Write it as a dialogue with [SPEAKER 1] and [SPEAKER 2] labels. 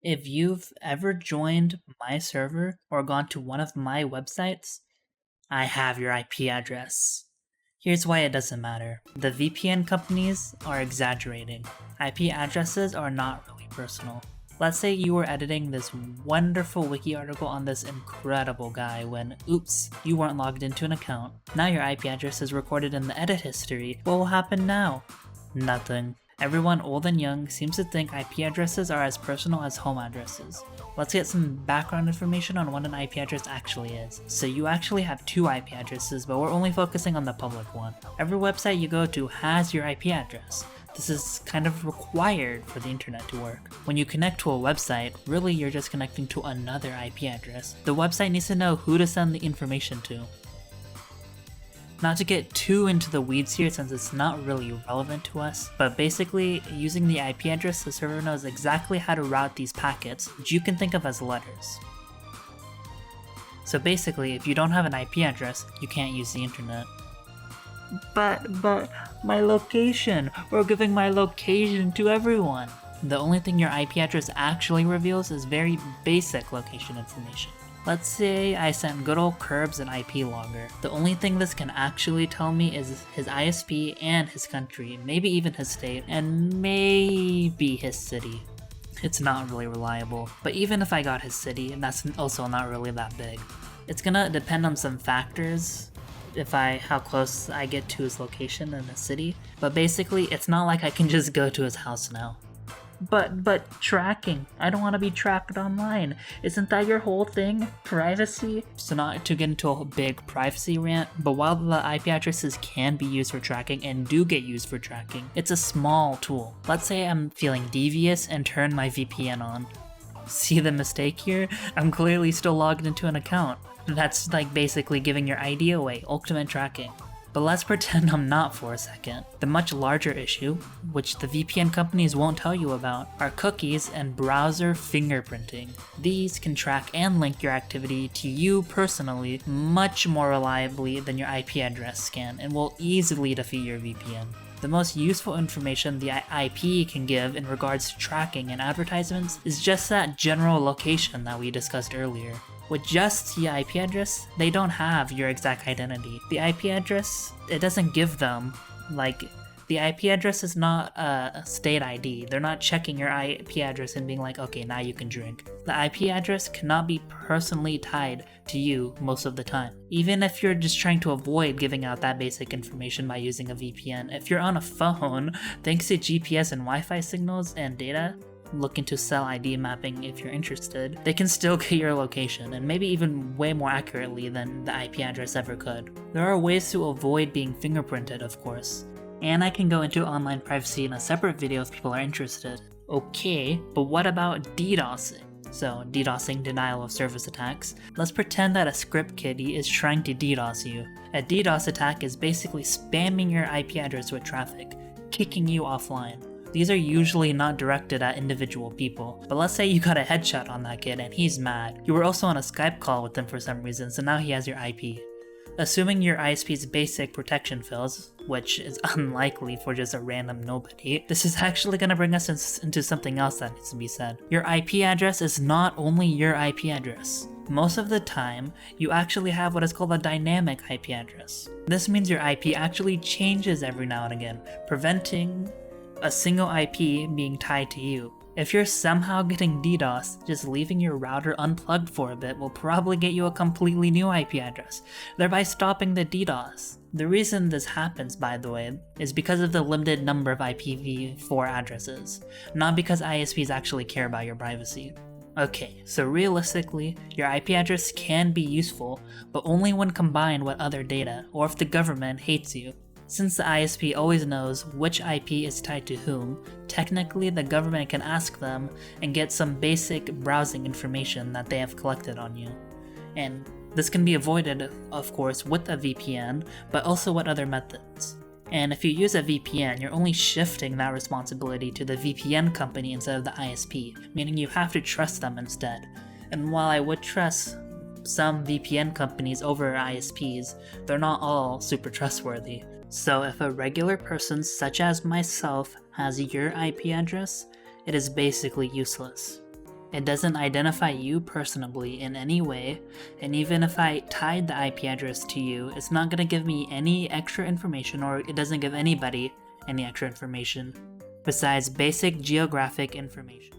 [SPEAKER 1] If you've ever joined my server or gone to one of my websites, I have your IP address. Here's why it doesn't matter. The VPN companies are exaggerating. IP addresses are not really personal. Let's say you were editing this wonderful wiki article on this incredible guy when, oops, you weren't logged into an account. Now your IP address is recorded in the edit history. What will happen now? Nothing. Everyone old and young seems to think IP addresses are as personal as home addresses. Let's get some background information on what an IP address actually is. So you actually have two IP addresses, but we're only focusing on the public one. Every website you go to has your IP address. This is kind of required for the internet to work. When you connect to a website, really you're just connecting to another IP address. The website needs to know who to send the information to. Not to get too into the weeds here since it's not really relevant to us, but basically using the IP address, the server knows exactly how to route these packets, which you can think of as letters. So basically, if you don't have an IP address, you can't use the internet. But my location! We're giving my location to everyone! The only thing your IP address actually reveals is very basic location information. Let's say I sent good old Curbs an IP logger. The only thing this can actually tell me is his ISP and his country, maybe even his state, and maybe his city. It's not really reliable. But even if I got his city, that's also not really that big. It's gonna depend on some factors, how close I get to his location in the city, but basically it's not like I can just go to his house now. But tracking. I don't want to be tracked online. Isn't that your whole thing? Privacy? So not to get into a big privacy rant, but while the IP addresses can be used for tracking and do get used for tracking, it's a small tool. Let's say I'm feeling devious and turn my VPN on. See the mistake here? I'm clearly still logged into an account. That's like basically giving your ID away, ultimate tracking. But let's pretend I'm not for a second. The much larger issue, which the VPN companies won't tell you about, are cookies and browser fingerprinting. These can track and link your activity to you personally much more reliably than your IP address can and will easily defeat your VPN. The most useful information the IP can give in regards to tracking and advertisements is just that general location that we discussed earlier. With just the IP address, they don't have your exact identity. The IP address, it doesn't give them, the IP address is not a state ID. They're not checking your IP address and being like, okay, now you can drink. The IP address cannot be personally tied to you most of the time. Even if you're just trying to avoid giving out that basic information by using a VPN, if you're on a phone, thanks to GPS and Wi-Fi signals and data, looking to sell ID mapping if you're interested, they can still get your location, and maybe even way more accurately than the IP address ever could. There are ways to avoid being fingerprinted, of course, and I can go into online privacy in a separate video if people are interested. Okay, but what about DDoSing? So, DDoSing, denial of service attacks. Let's pretend that a script kiddie is trying to DDoS you. A DDoS attack is basically spamming your IP address with traffic, kicking you offline. These are usually not directed at individual people, but let's say you got a headshot on that kid and he's mad. You were also on a Skype call with him for some reason, so now he has your IP. Assuming your ISP's basic protection fails, which is unlikely for just a random nobody, this is actually going to bring us into something else that needs to be said. Your IP address is not only your IP address. Most of the time, you actually have what is called a dynamic IP address. This means your IP actually changes every now and again, preventing a single IP being tied to you. If you're somehow getting DDoS, just leaving your router unplugged for a bit will probably get you a completely new IP address, thereby stopping the DDoS. The reason this happens, by the way, is because of the limited number of IPv4 addresses, not because ISPs actually care about your privacy. Okay, so realistically, your IP address can be useful, but only when combined with other data, or if the government hates you. Since the ISP always knows which IP is tied to whom, technically the government can ask them and get some basic browsing information that they have collected on you. And this can be avoided, of course, with a VPN, but also with other methods. And if you use a VPN, you're only shifting that responsibility to the VPN company instead of the ISP, meaning you have to trust them instead. And while I would trust some VPN companies over ISPs, they're not all super trustworthy. So if a regular person such as myself has your IP address, it is basically useless. It doesn't identify you personally in any way, and even if I tied the IP address to you, it's not going to give me any extra information, or it doesn't give anybody any extra information besides basic geographic information.